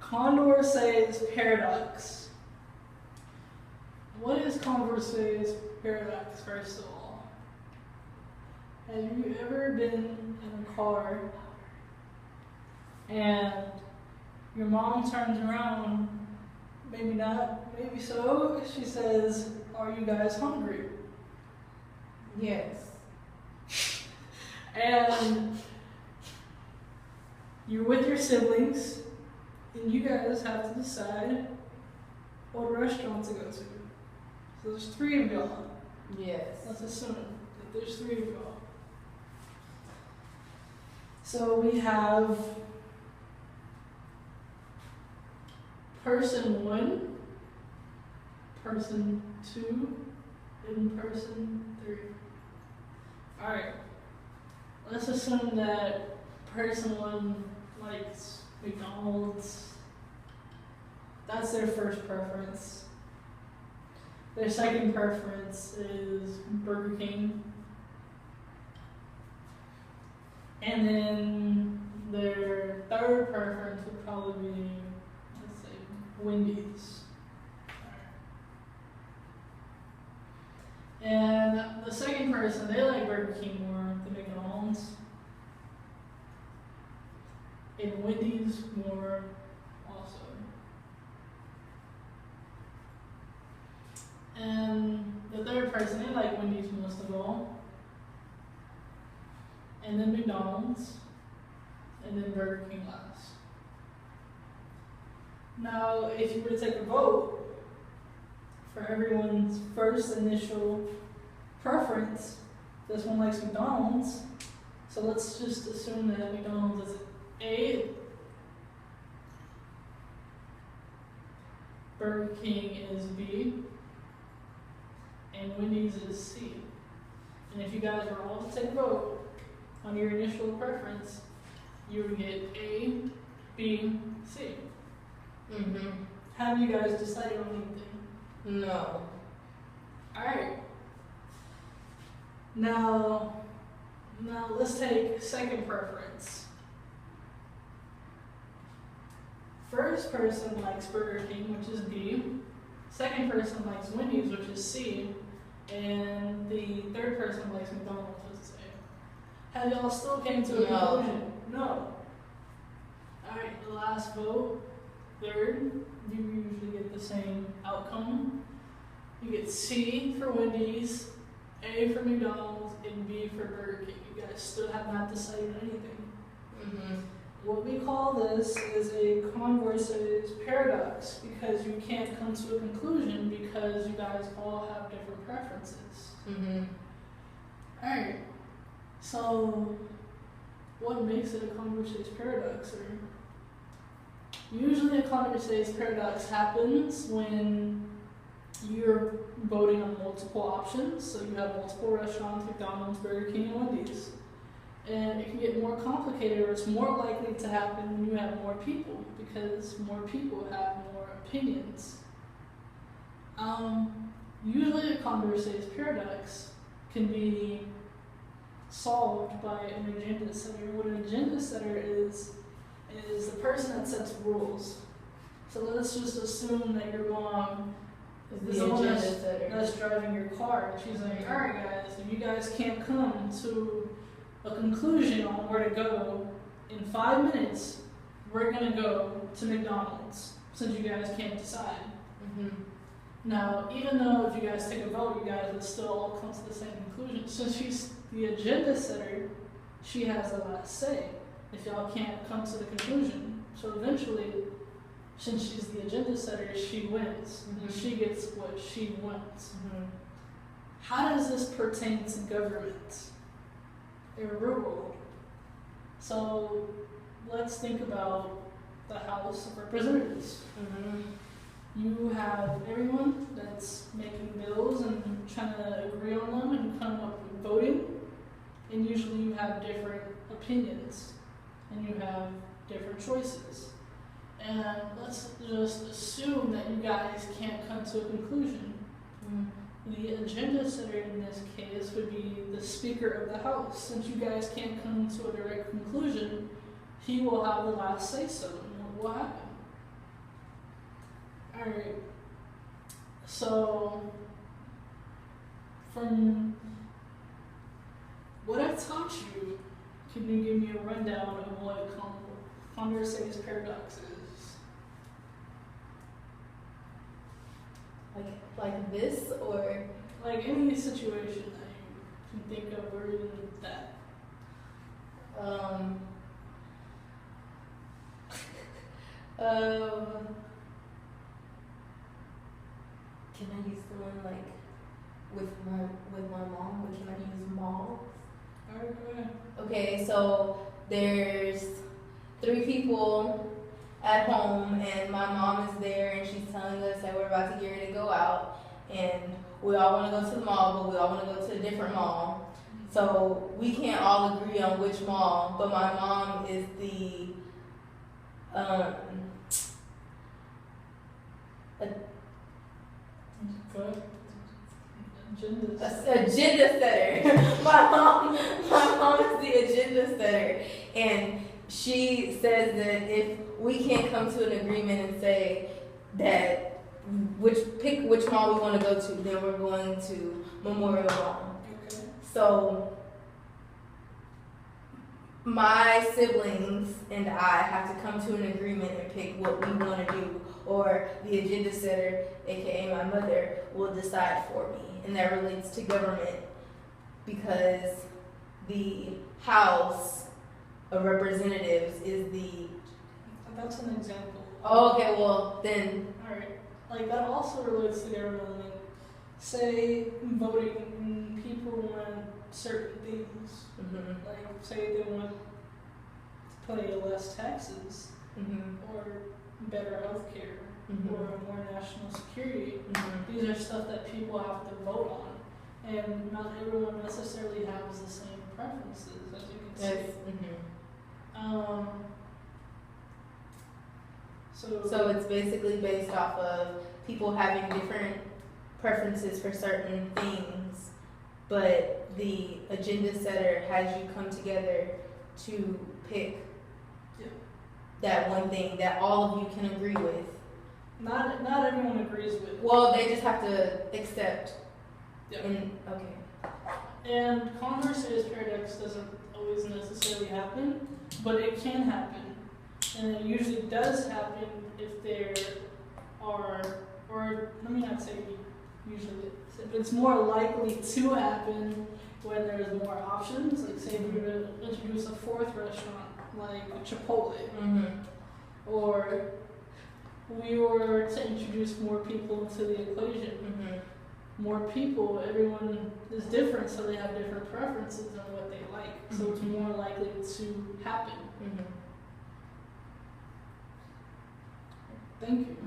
Condorcet's paradox. What is Condorcet's paradox, first of all? Have you ever been in a car and your mom turns around, maybe not, maybe so, she says, "Are you guys hungry?" Yes. And you're with your siblings, and you guys have to decide what restaurant to go to. So there's three of y'all. Yes. Let's assume that there's three of y'all. So we have person 1, person 2, and person 3. Alright. Let's assume that person 1 likes McDonald's. That's their first preference. Their second preference is Burger King. And then their third preference would probably be, let's say, Wendy's. And the second person, they like Burger King more than McDonald's. And Wendy's more also. And the third person, they like Wendy's most of all. And then McDonald's. And then Burger King last. Now, if you were to take a vote for everyone's first initial preference, this one likes McDonald's. So let's just assume that McDonald's is A, Burger King is B, and Wendy's is C. And if you guys were all to take a vote on your initial preference, you would get A, B, C. Mm-hmm. Have you guys decided on anything? No. Alright. Now let's take second preference. First person likes Burger King, which is B. Second person likes Wendy's, which is C. And the third person likes McDonald's, which is A. Have y'all still came to a conclusion? No. Alright, the last vote, third, you usually get the same outcome. You get C for Wendy's, A for McDonald's, and B for Burger King. You guys still have not decided anything. Mm-hmm. What we call this is a Condorcet's paradox, because you can't come to a conclusion because you guys all have different preferences. Mm-hmm. Alright, so what makes it a Condorcet's paradox? Usually a Condorcet's paradox happens when you're voting on multiple options, so you have multiple restaurants, McDonald's, Burger King, and Wendy's. And it can get more complicated, or it's more likely to happen when you have more people, because more people have more opinions. Usually a Condorcet's paradox can be solved by an agenda setter. What an agenda setter is the person that sets rules. So let's just assume that your mom is the one that's driving your car, and she's like, "Alright guys, if you guys can't come to a conclusion on where to go in 5 minutes, we're gonna go to McDonald's, since you guys can't decide." Mm-hmm. Now, even though if you guys take a vote, you guys would still all come to the same conclusion. Since she's the agenda setter, she has the last say if y'all can't come to the conclusion. So eventually, since she's the agenda setter, she wins. Mm-hmm. And she gets what she wants. Mm-hmm. How does this pertain to government in real world? So let's think about the House of Representatives. Mm-hmm. You have everyone that's making bills and trying to agree on them and come up with voting. And usually you have different opinions and you have different choices. And let's just assume that you guys can't come to a conclusion. The agenda setter in this case would be the Speaker of the House. Since you guys can't come to a direct conclusion, he will have the last say so. And what will happen? Alright. So, from what I've taught you, can you give me a rundown of what Condorcet's paradox is? Like this, or Like any situation that you can think of, or even that. um, can I use the one like with my mom? Or can I use malls? Alright, go ahead. Okay, so there's 3 people at home, and my mom is there, and she's telling us that we're about to get ready to go out, and we all want to go to the mall, but we all want to go to a different mall. So we can't all agree on which mall, but my mom is the Go ahead. Agenda. agenda setter. my mom is the agenda setter, and she says that if we can't come to an agreement and say that pick which mall we want to go to, then we're going to Memorial Mall. Okay. So my siblings and I have to come to an agreement and pick what we want to do, or the agenda setter, aka my mother, will decide for me. And that relates to government, because the House of Representatives is the. That's an example. Oh, okay, well then. Alright. Like that also relates to government. Like, say voting, people want certain things. Mm-hmm. Like say they want to pay less taxes, Mm-hmm. or better health care, Mm-hmm. or more national security. Mm-hmm. These are stuff that people have to vote on, and not everyone necessarily has the same preferences, as you can see. Yes. Mm-hmm. So it's basically based off of people having different preferences for certain things, but the agenda setter has you come together to pick that one thing that all of you can agree with. Not everyone agrees with. Well, they just have to accept. Yeah. Okay. And Condorcet's paradox doesn't always necessarily happen, but it can happen. And it usually does happen if there are, or let me not say usually, but it's more likely to happen when there's more options. Like say we were to introduce a 4th restaurant, like Chipotle, Mm-hmm. or we were to introduce more people into the equation. Mm-hmm. More people, everyone is different, so they have different preferences on what they like. So it's more likely to happen. Mm-hmm. Thank you.